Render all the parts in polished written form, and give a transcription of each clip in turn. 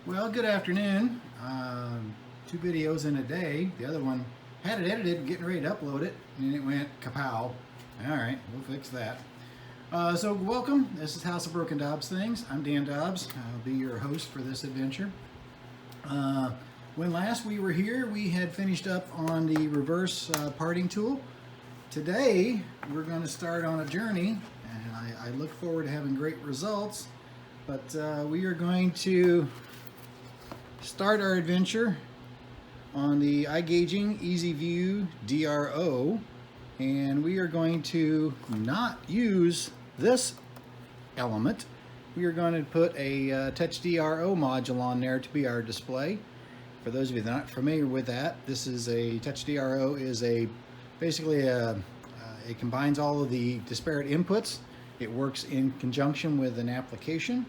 Well, good afternoon. Two videos in a day. The other one had it edited, getting ready to upload it, and it went kapow. All right, we'll fix that. So welcome. This is House of Broken Dobbs Things. I'm Dan Dobbs. I'll be your host for this adventure. When last we were here, we had finished up on the reverse parting tool. Today, we're going to start on a journey, and I look forward to having great results. But we are going to start our adventure on the Igaging EasyView DRO, and we are going to not use this element. We are going to put a Touch DRO module on there to be our display. For those of you that are not familiar with that, this is a Touch DRO is basically it combines all of the disparate inputs. It works in conjunction with an application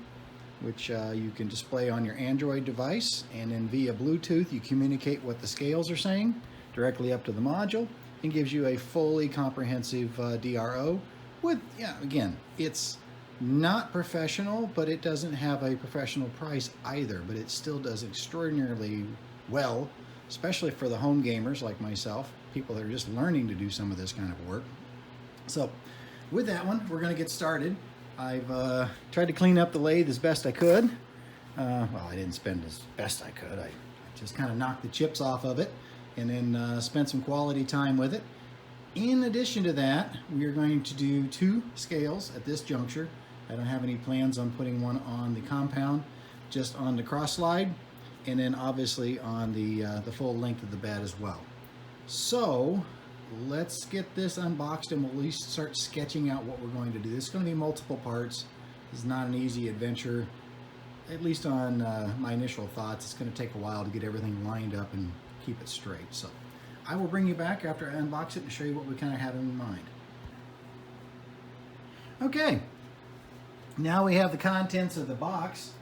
which you can display on your Android device, and then via Bluetooth you communicate what the scales are saying directly up to the module, and gives you a fully comprehensive DRO with, again, it's not professional, but it doesn't have a professional price either, but it still does extraordinarily well, especially for the home gamers like myself, people that are just learning to do some of this kind of work. So with that one, we're going to get started. I've tried to clean up the lathe as best I could. Well, I didn't spend as best I could. I just kind of knocked the chips off of it and then spent some quality time with it. In addition to that, we are going to do two scales at this juncture. I don't have any plans on putting one on the compound, just on the cross slide, and then obviously on the full length of the bed as well. So let's get this unboxed and we'll at least start sketching out what we're going to do. This is going to be multiple parts. This is not an easy adventure, at least on my initial thoughts. It's going to take a while to get everything lined up and keep it straight. So I will bring you back after I unbox it and show you what we kind of have in mind. Okay, now we have the contents of the box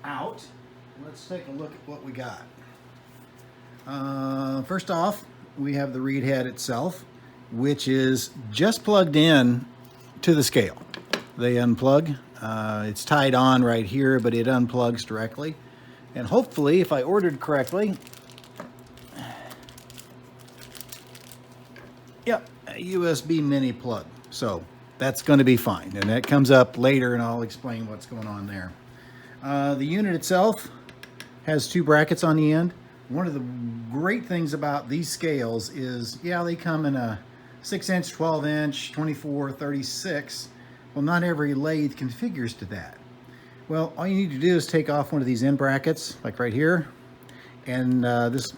out. Let's take a look at what we got. First off, we have the reed head itself, which is just plugged in to the scale. They unplug. It's tied on right here, but it unplugs directly. And hopefully, if I ordered correctly, yep, a USB mini plug. So that's going to be fine. And that comes up later, and I'll explain what's going on there. The unit itself has two brackets on the end. One of the great things about these scales is, they come in a 6-inch, 12-inch, 24, 36. Well, not every lathe configures to that. Well, all you need to do is take off one of these end brackets, like right here, and this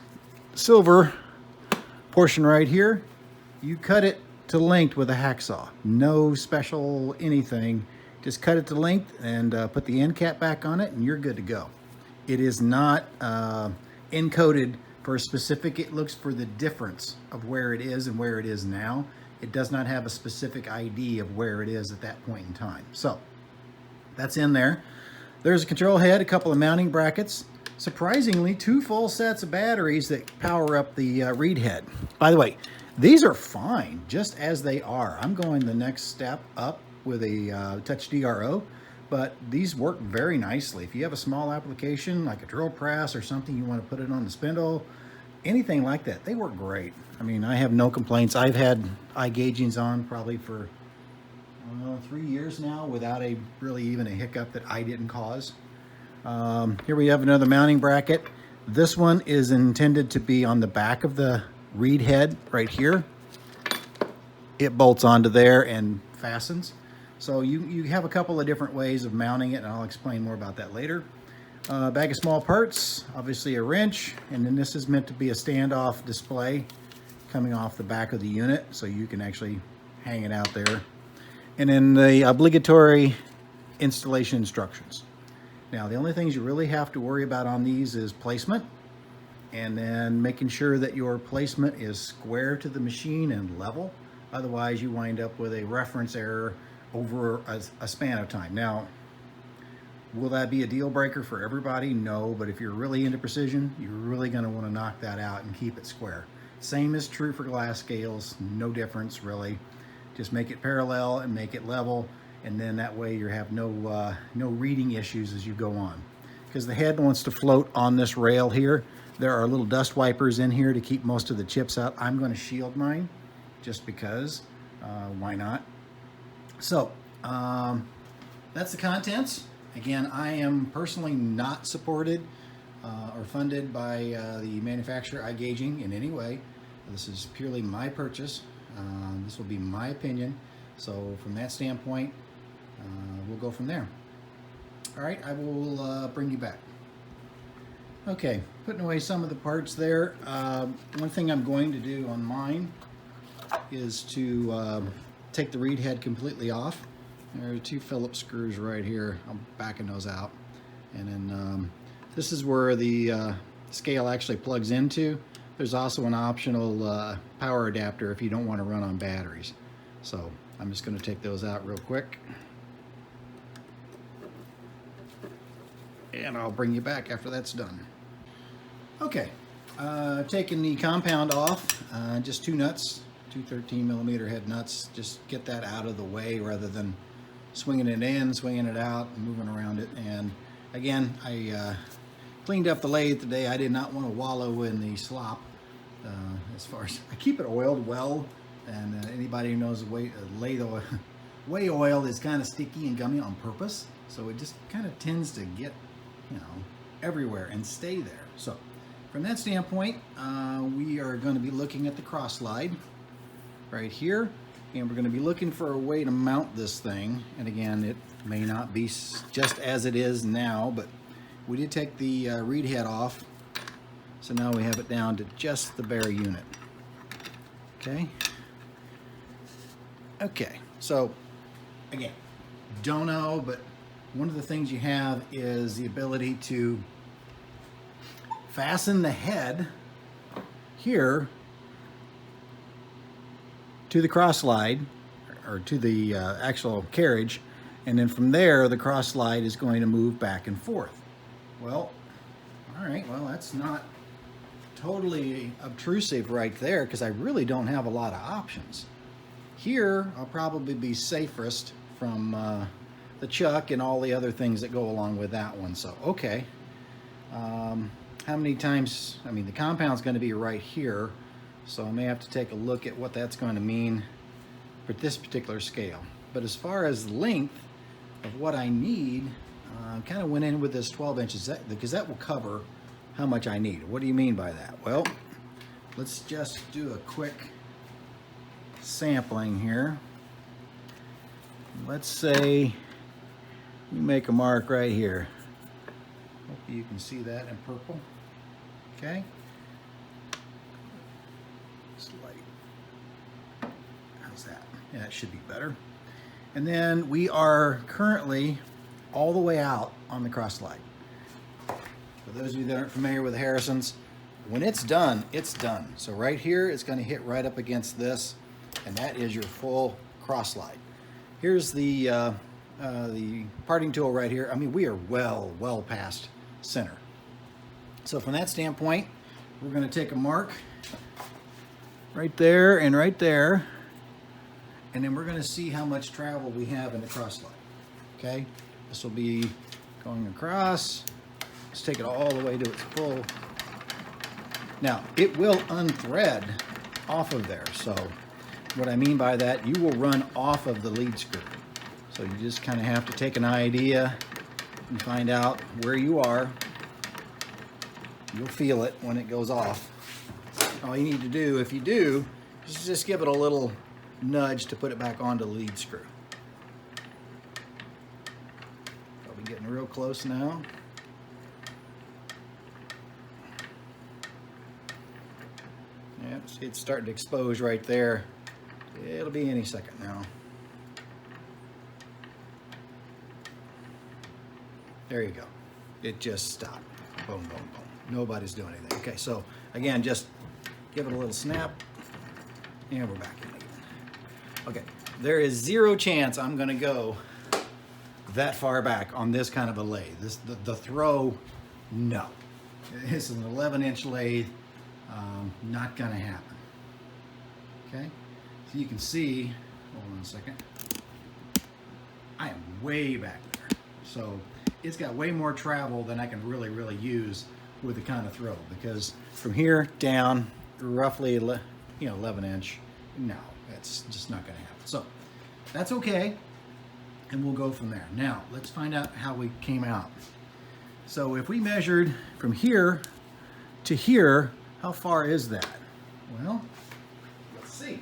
silver portion right here, you cut it to length with a hacksaw. No special anything. Just cut it to length and put the end cap back on it, and you're good to go. It is not encoded for a specific, it looks for the difference of where it is and where it is now. It does not have a specific ID of where it is at that point in time. So that's in there. There's a control head, a couple of mounting brackets. Surprisingly, two full sets of batteries that power up the reed head. By the way, these are fine just as they are. I'm going the next step up with a Touch DRO. But these work very nicely. If you have a small application like a drill press or something, you want to put it on the spindle, anything like that, they work great. I mean, I have no complaints. I've had Igagings on probably for 3 years now without really even a hiccup that I didn't cause. Here we have another mounting bracket. This one is intended to be on the back of the reed head right here. It bolts onto there and fastens. So you have a couple of different ways of mounting it, and I'll explain more about that later. Bag of small parts, obviously a wrench, and then this is meant to be a standoff display coming off the back of the unit, so you can actually hang it out there. And then the obligatory installation instructions. Now, the only things you really have to worry about on these is placement, and then making sure that your placement is square to the machine and level. Otherwise, you wind up with a reference error over a span of time. Now, will that be a deal breaker for everybody? No, but if you're really into precision, you're really going to want to knock that out and keep it square. Same is true for glass scales, no difference really. Just make it parallel and make it level, and then that way you have no reading issues as you go on. because the head wants to float on this rail here. There are little dust wipers in here to keep most of the chips out. I'm going to shield mine just because, why not? So that's the contents. Again, I am personally not supported or funded by the manufacturer Igaging in any way. This is purely my purchase. This will be my opinion. So from that standpoint, we'll go from there. All right, I will bring you back. Okay, putting away some of the parts there. One thing I'm going to do on mine is to take the reed head completely off. There are 2 Phillips screws right here. I'm backing those out. And then this is where the scale actually plugs into. There's also an optional power adapter if you don't want to run on batteries. So I'm just going to take those out real quick. And I'll bring you back after that's done. Okay, taking the compound off, just 2 nuts, 2 13mm head nuts. Just get that out of the way rather than swinging it in, swinging it out, and moving around it. And again, I cleaned up the lathe today. I did not want to wallow in the slop. As far as I keep it oiled well, and anybody who knows lathe oil, whey oil is kind of sticky and gummy on purpose, so it just kind of tends to get, you know, everywhere and stay there. So from that standpoint, we are going to be looking at the cross slide right here, and we're going to be looking for a way to mount this thing. And again, it may not be just as it is now, but we did take the reed head off, so now we have it down to just the bare unit. Okay, so again, don't know, but one of the things you have is the ability to fasten the head here to the cross slide, or to the actual carriage, and then from there the cross slide is going to move back and forth. Well, all right, well, that's not totally obtrusive right there, because I really don't have a lot of options. Here I'll probably be safest from the chuck and all the other things that go along with that one. So okay, how many times, I mean, the compound's going to be right here, so I may have to take a look at what that's going to mean for this particular scale. But as far as length of what I need, kind of went in with this 12 inches because that will cover how much I need. What do you mean by that? Well, let's just do a quick sampling here. Let's say you make a mark right here. Hope you can see that in purple. Okay. Light. How's that? Yeah, it should be better. And then we are currently all the way out on the cross slide. For those of you that aren't familiar with the Harrisons, when it's done, it's done. So right here, it's going to hit right up against this, and that is your full cross slide. Here's the parting tool right here. I mean, we are well past center. So from that standpoint, we're going to take a mark right there and right there, and then we're going to see how much travel we have in the cross slide. Okay, this will be going across. Let's take it all the way to its full. Now, it will unthread off of there. So what I mean by that, you will run off of the lead screw. So you just kind of have to take an idea and find out where you are. You'll feel it when it goes off. All you need to do, if you do, is just give it a little nudge to put it back onto the lead screw. Probably getting real close now. Yeah, it's starting to expose right there. It'll be any second now. There you go. It just stopped. Boom, boom, boom. Nobody's doing anything. Okay, so again, just give it a little snap, and we're back in again. Okay, there is zero chance I'm going to go that far back on this kind of a lathe. The throw, no. It's an 11-inch lathe. Not going to happen. Okay, so you can see. Hold on a second. I am way back there. So it's got way more travel than I can really use with the kind of throw, because from here down roughly 11 inch, no, that's just not going to happen. So that's okay, and we'll go from there. Now let's find out how we came out. So if we measured from here to here, how far is that? Well, let's see.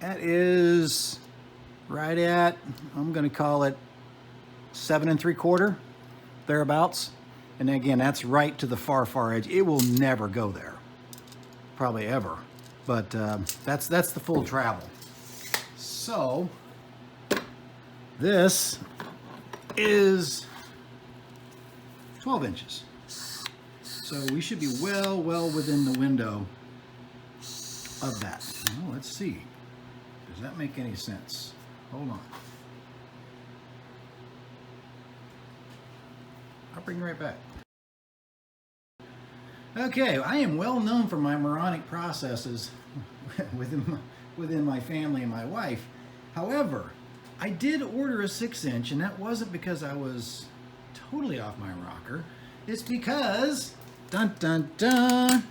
That is right at, I'm going to call it 7 3/4, thereabouts. And again, that's right to the far edge. It will never go there, probably ever. But that's the full travel. So this is 12 inches. So we should be well within the window of that. Well, let's see. Does that make any sense? Hold on. I'll bring you right back. Okay, I am well known for my moronic processes within my family and my wife. However, I did order a 6-inch, and that wasn't because I was totally off my rocker. It's because, dun dun dun,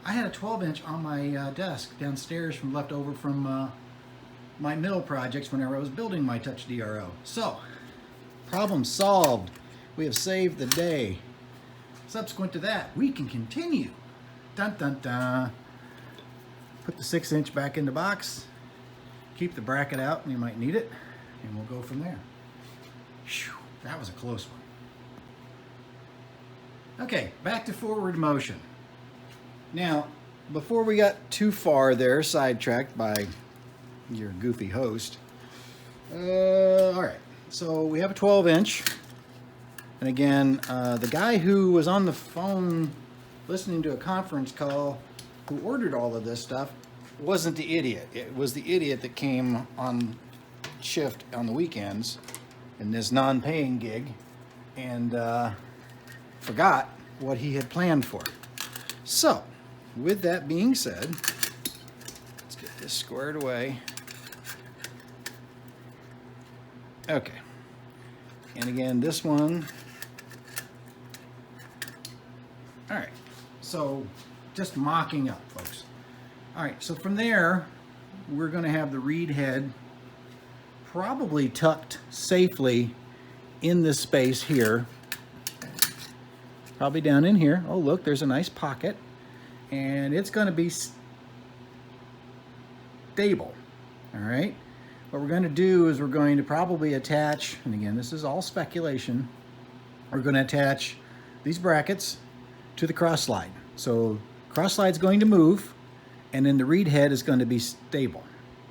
I had a 12-inch on my desk downstairs from leftover from my mill projects whenever I was building my Touch DRO. So, problem solved. We have saved the day. Subsequent to that, we can continue. Dun dun dun. Put the 6-inch back in the box. Keep the bracket out, and you might need it, and we'll go from there. Whew, that was a close one. Okay, back to forward motion. Now, before we got too far there, sidetracked by your goofy host. All right, so we have a 12-inch. And again, the guy who was on the phone listening to a conference call who ordered all of this stuff wasn't the idiot. It was the idiot that came on shift on the weekends in this non-paying gig and forgot what he had planned for. So, with that being said, let's get this squared away. Okay. And again, this one. All right. So, just mocking up, folks. All right. So, from there, we're going to have the reed head probably tucked safely in this space here. Probably down in here. Oh, look, there's a nice pocket. And it's going to be stable. All right. What we're going to do is we're going to probably attach, and again, this is all speculation, we're going to attach these brackets to the cross slide. So cross slide's going to move, and then the reed head is going to be stable.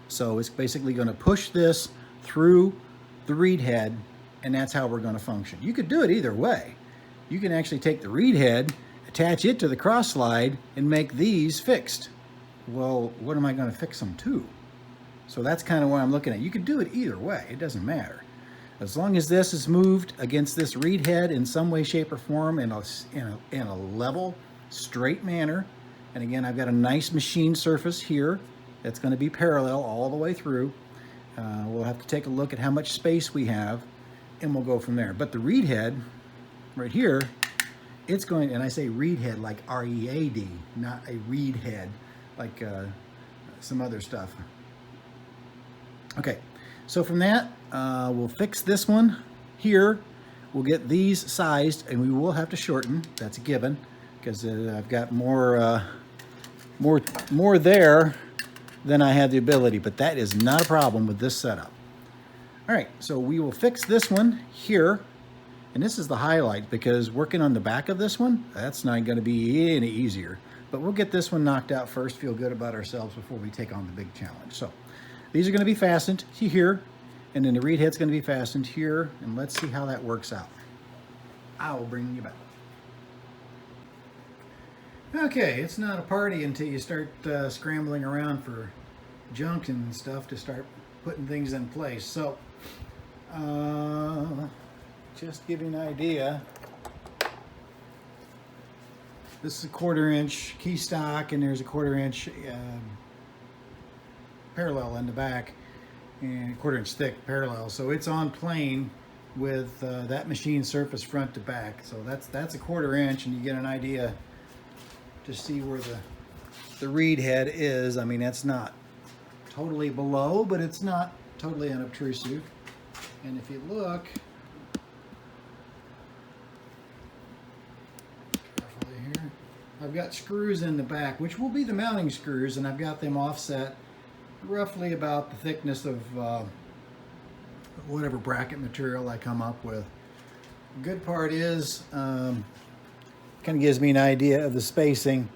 So it's basically going to push this through the reed head, and that's how we're going to function. You could do it either way. You can actually take the reed head, attach it to the cross slide, and make these fixed. Well, what am I going to fix them to? So that's kind of what I'm looking at. You can do it either way. It doesn't matter. As long as this is moved against this reed head in some way, shape, or form in a level, straight manner. And again, I've got a nice machine surface here that's going to be parallel all the way through. We'll have to take a look at how much space we have, and we'll go from there. But the reed head right here, it's going, and I say reed head like R-E-A-D, not a reed head like some other stuff. Okay, so from that, we'll fix this one here. We'll get these sized, and we will have to shorten. That's a given, because I've got more there than I have the ability, but that is not a problem with this setup. All right, so we will fix this one here, and this is the highlight, because working on the back of this one, that's not going to be any easier. But we'll get this one knocked out first, feel good about ourselves before we take on the big challenge. So these are going to be fastened here, and then the reed head's going to be fastened here, and let's see how that works out. I will bring you back. Okay, it's not a party until you start scrambling around for junk and stuff to start putting things in place. So, just give you an idea. This is a 1/4" key stock, and there's a 1/4" parallel in the back, and 1/4" thick parallel. So it's on plane with that machine surface front to back. So that's a 1/4", and you get an idea to see where the reed head is. I mean, that's not totally below, but it's not totally unobtrusive. And if you look carefully here, I've got screws in the back, which will be the mounting screws, and I've got them offset roughly about the thickness of whatever bracket material I come up with. The good part is kind of gives me an idea of the spacing,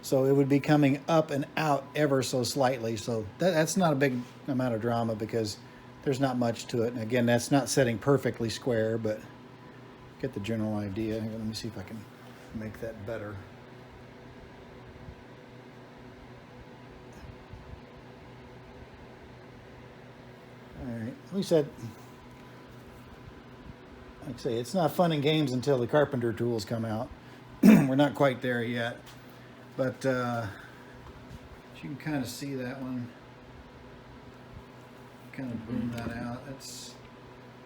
so it would be coming up and out ever so slightly. So that's not a big amount of drama because there's not much to it. And again, that's not setting perfectly square, but get the general idea. Let me see if I can make that better. All right, at least that, like I say, it's not fun and games until the carpenter tools come out. We're not quite there yet, but you can kind of see that one. Kind of boom that out. It's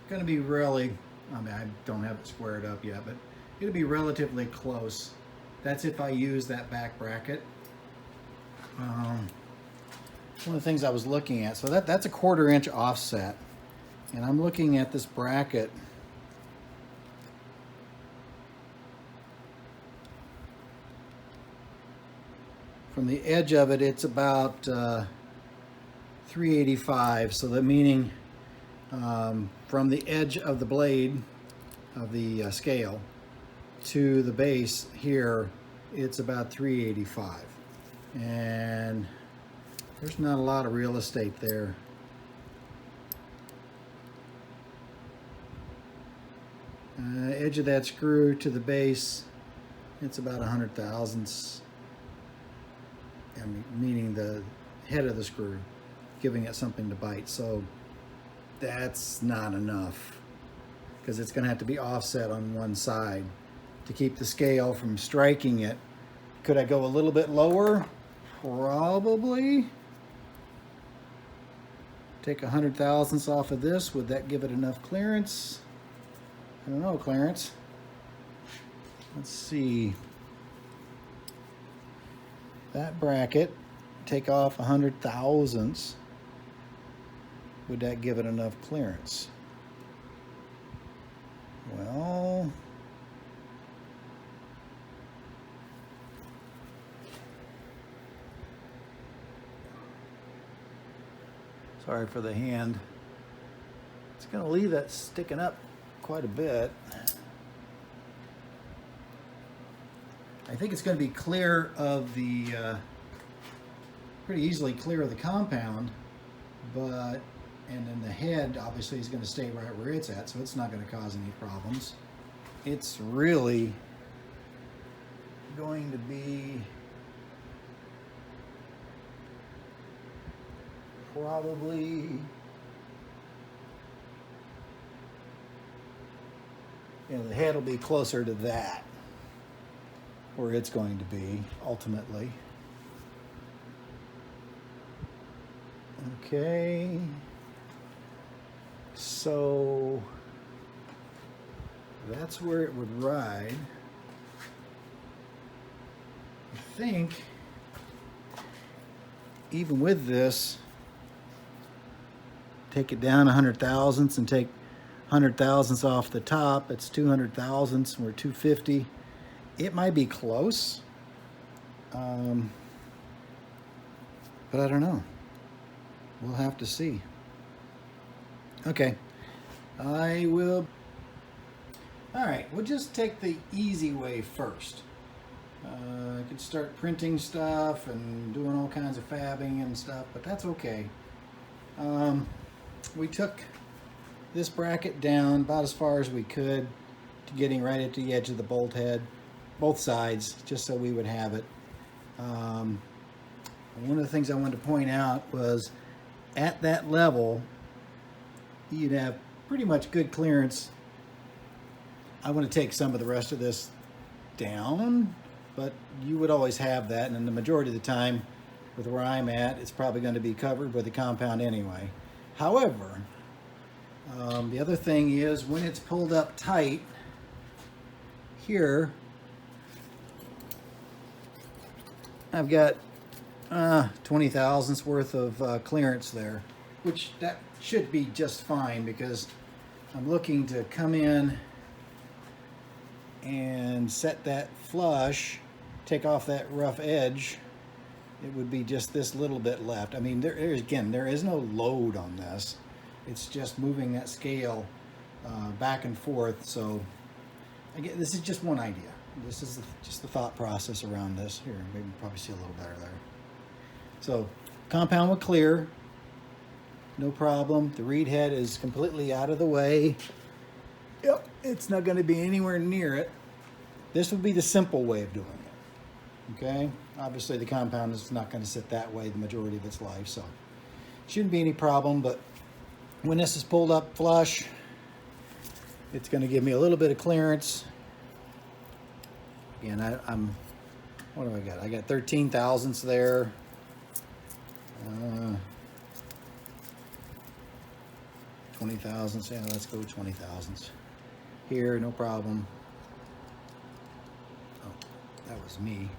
going to be really, I mean, I don't have it squared up yet, but it'll be relatively close. That's if I use that back bracket. One of the things I was looking at, so that's a 1/4" offset, and I'm looking at this bracket. From the edge of it, it's about 385, so that meaning from the edge of the blade of the scale to the base here, it's about 385, and there's not a lot of real estate there. Edge of that screw to the base, it's about 100 thousandths. I mean, meaning the head of the screw, giving it something to bite. So that's not enough because it's going to have to be offset on one side to keep the scale from striking it. Could I go a little bit lower? Probably. Take 100 thousandths off of this. Would that give it enough clearance? I don't know, Clarence. Let's see. That bracket, take off 100 thousandths. Would that give it enough clearance? Well, sorry for the hand. It's going to leave that sticking up quite a bit. I think it's going to be clear of the, pretty easily clear of the compound, but, and then the head obviously is going to stay right where it's at, so it's not going to cause any problems. It's really going to be probably, the head will be closer to that, where it's going to be ultimately. Okay, so that's where it would ride. I think even with this, take it down 100 thousandths and take 100 thousandths off the top. It's 200 thousandths, and we're 250. It might be close, but I don't know. We'll have to see. Okay, I will. All right, we'll just take the easy way first. I could start printing stuff and doing all kinds of fabbing and stuff, but that's okay. We took this bracket down about as far as we could to getting right at the edge of the bolt head, both sides, just so we would have it. One of the things I wanted to point out was at that level, you'd have pretty much good clearance. I want to take some of the rest of this down but you would always have that, and the majority of the time with where I'm at, it's probably going to be covered with the compound anyway. However, the other thing is when it's pulled up tight here, I've got 20 thousandths worth of clearance there, which that should be just fine because I'm looking to come in and set that flush, take off that rough edge. It would be just this little bit left. I mean, there is no load on this. It's just moving that scale back and forth. So again, this is just one idea. This is just the thought process around this. Here, maybe you can probably see a little better there. So compound will clear, no problem. The reed head is completely out of the way. Yep, it's not going to be anywhere near it. This would be the simple way of doing it. Okay, obviously the compound is not going to sit that way the majority of its life, so shouldn't be any problem. But when this is pulled up flush, it's going to give me a little bit of clearance. Again, I'm what do I got? I got 13 thousandths there. 20 thousandths. Yeah, let's go 20 thousandths. Here, no problem. Oh, that was me.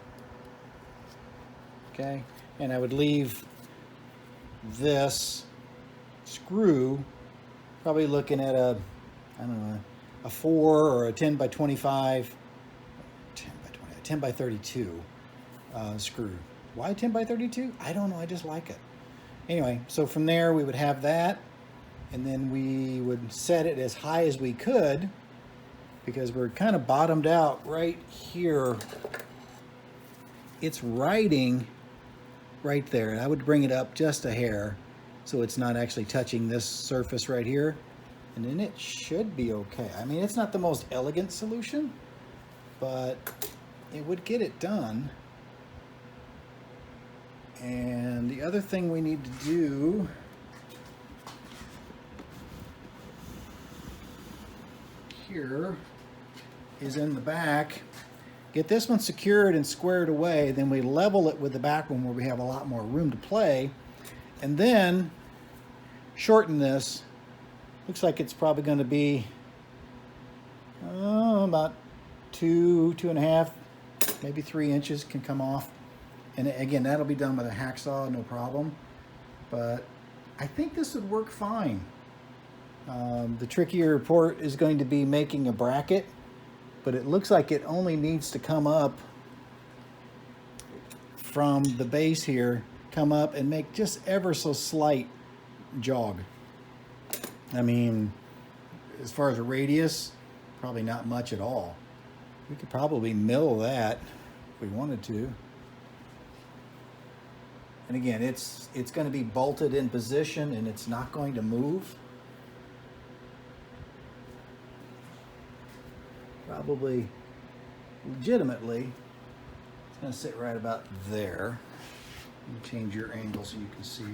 Okay, and I would leave this screw probably looking at a, I don't know, a 4 or a 10 by 25, 10 by 32 screw. Why 10 by 32? I don't know, I just like it. Anyway, so from there we would have that, and then we would set it as high as we could because we're kind of bottomed out right here. It's riding right there, and I would bring it up just a hair so it's not actually touching this surface right here, and then it should be okay. I mean, it's not the most elegant solution, but it would get it done. And the other thing we need to do here is in the back, get this one secured and squared away, then we level it with the back one where we have a lot more room to play, and then shorten this. Looks like it's probably going to be about 2.5, maybe 3 inches can come off. And again, that'll be done with a hacksaw, no problem. But I think this would work fine. The trickier part is going to be making a bracket, but it looks like it only needs to come up from the base here, come up and make just ever so slight jog. I mean, as far as a radius, probably not much at all. We could probably mill that if we wanted to. And again, it's going to be bolted in position and it's not going to move. Probably, legitimately, it's going to sit right about there. Let me change your angle so you can see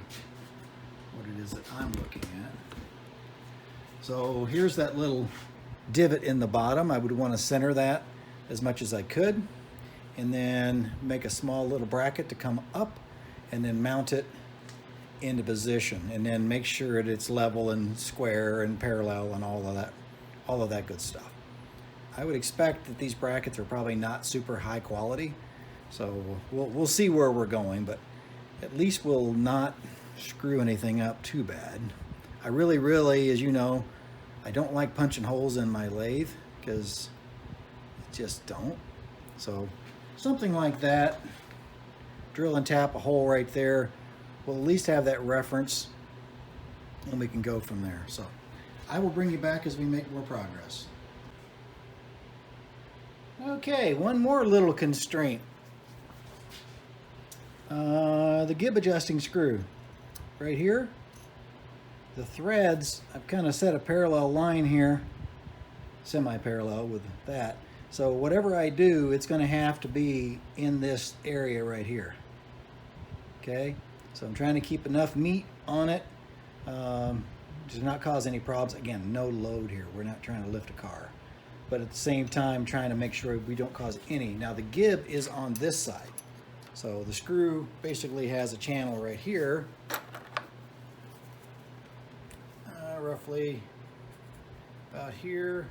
what it is that I'm looking at. So here's that little divot in the bottom. I would want to center that as much as I could, and then make a small little bracket to come up, and then mount it into position, and then make sure that it's level and square and parallel and all of that good stuff. I would expect that these brackets are probably not super high quality, so we'll see where we're going, but at least we'll not screw anything up too bad. I really, as you know, I don't like punching holes in my lathe because I just don't. So something like that, drill and tap a hole right there. We'll at least have that reference and we can go from there. So I will bring you back as we make more progress. Okay, one more little constraint. The gib adjusting screw right here. The threads, I've kind of set a parallel line here, semi-parallel with that. So whatever I do, it's going to have to be in this area right here. Okay, so I'm trying to keep enough meat on it to not cause any problems. Again, no load here. We're not trying to lift a car. but at the same time trying to make sure we don't cause any. Now the gib is on this side. So the screw basically has a channel right here, roughly about here,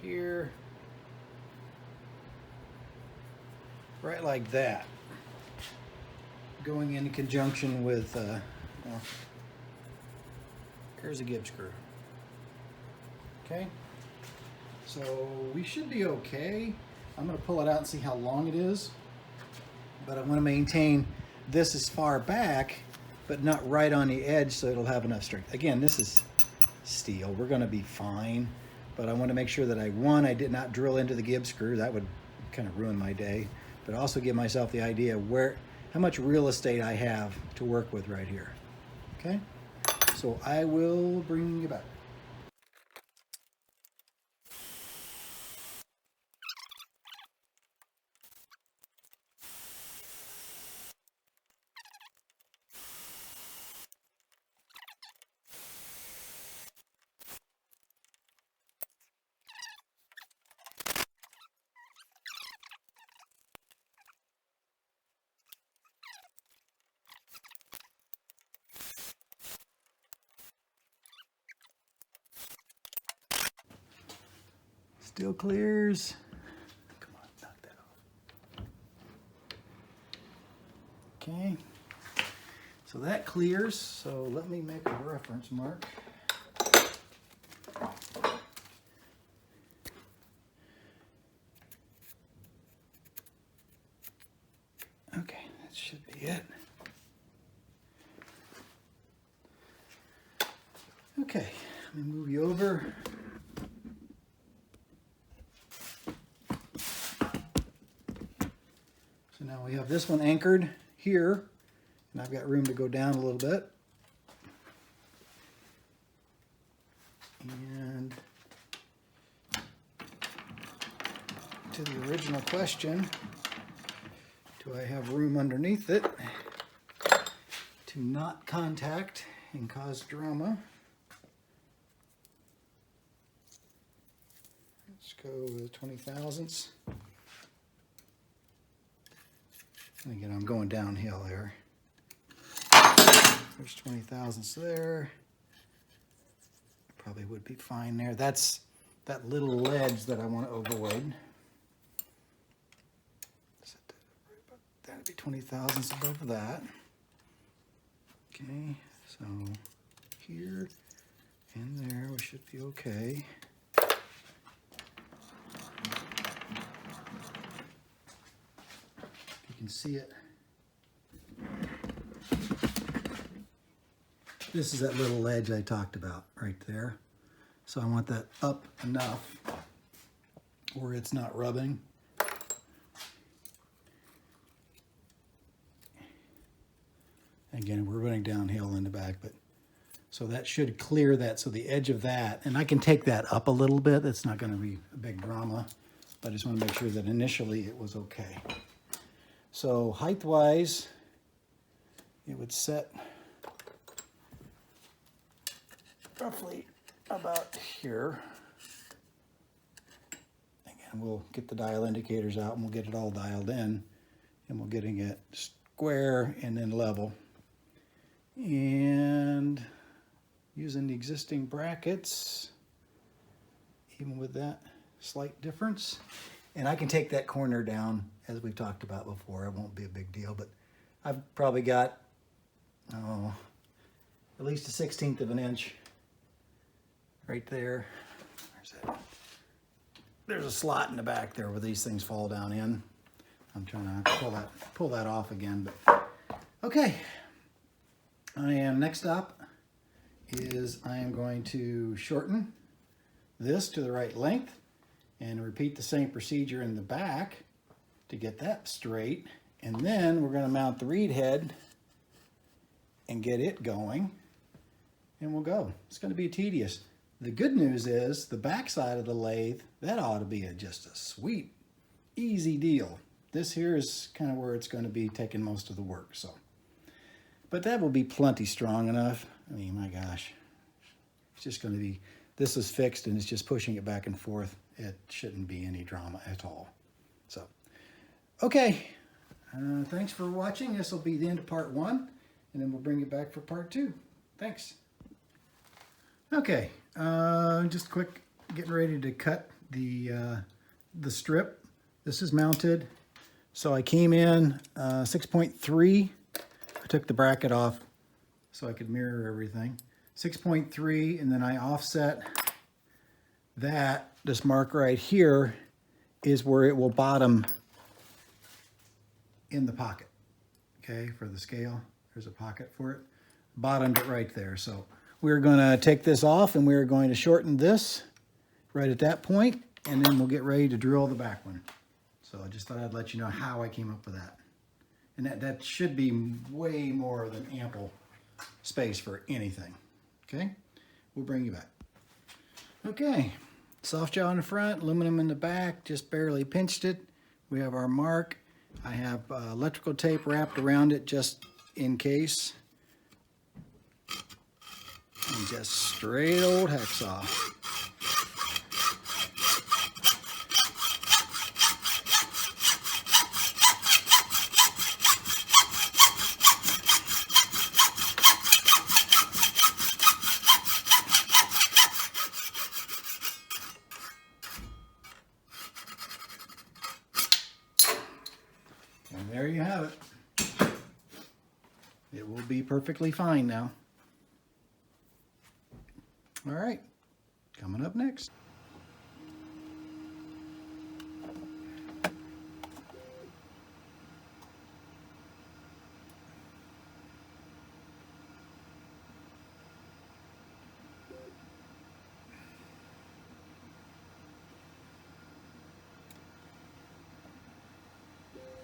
here, right like that, going in conjunction with, well, here's a gib screw. Okay, so we should be okay. I'm going to pull it out and see how long it is, but I want to maintain this as far back, but not right on the edge, so it'll have enough strength. Again, this is steel. We're going to be fine, but I want to make sure that I did not drill into the gib screw. That would kind of ruin my day, but also give myself the idea of how much real estate I have to work with right here. Okay, so I will bring you back. Still clears. Come on, knock that off. Okay, so that clears. So let me make a reference mark. Okay, that should be it. Okay, let me move you over. So now we have this one anchored here, and I've got room to go down a little bit. And to the original question, do I have room underneath it to not contact and cause drama? Let's go with 20 thousandths. And again, I'm going downhill there. There's 20 thousandths there. Probably would be fine there. That's that little ledge that I want to avoid. That'd be 20 thousandths above that. Okay, so here and there we should be okay. You can see it. This is that little ledge I talked about right there. So I want that up enough where it's not rubbing. Again, we're running downhill in the back, but so that should clear that. So the edge of that, and I can take that up a little bit. That's not going to be a big drama, but I just want to make sure that initially it was okay. So height-wise, it would set roughly about here. Again, we'll get the dial indicators out and we'll get it all dialed in, and we're getting it square and then level. And using the existing brackets, even with that slight difference. And I can take that corner down, as we've talked about before. It won't be a big deal, but I've probably got, at least a 1/16 of an inch right there. Where's that? There's a slot in the back there where these things fall down in. I'm trying to pull that off again, but okay. Next up is I am going to shorten this to the right length and repeat the same procedure in the back to get that straight. And then we're going to mount the reed head and get it going, and we'll go. It's going to be tedious. The good news is the back side of the lathe, that ought to be just a sweet, easy deal. This here is kind of where it's going to be taking most of the work. So, but that will be plenty strong enough. I mean, my gosh, it's just going to be This is fixed and it's just pushing it back and forth. It shouldn't be any drama at all. So, okay. Thanks for watching. This will be the end of part 1, and then we'll bring it back for part 2. Thanks. Okay, just quick, getting ready to cut the strip. This is mounted. So I came in 6.3. I took the bracket off so I could mirror everything. 6.3, and then I offset that. This mark right here is where it will bottom in the pocket. Okay, for the scale, there's a pocket for it. Bottomed it right there. So we're going to take this off and we're going to shorten this right at that point, and then we'll get ready to drill the back one. So I just thought I'd let you know how I came up with that. And that should be way more than ample space for anything. Okay, we'll bring you back. Okay, soft jaw in the front, aluminum in the back, just barely pinched it. We have our mark. I have electrical tape wrapped around it just in case. And just straight old hacksaw. And there you have it. It will be perfectly fine now. All right, coming up next.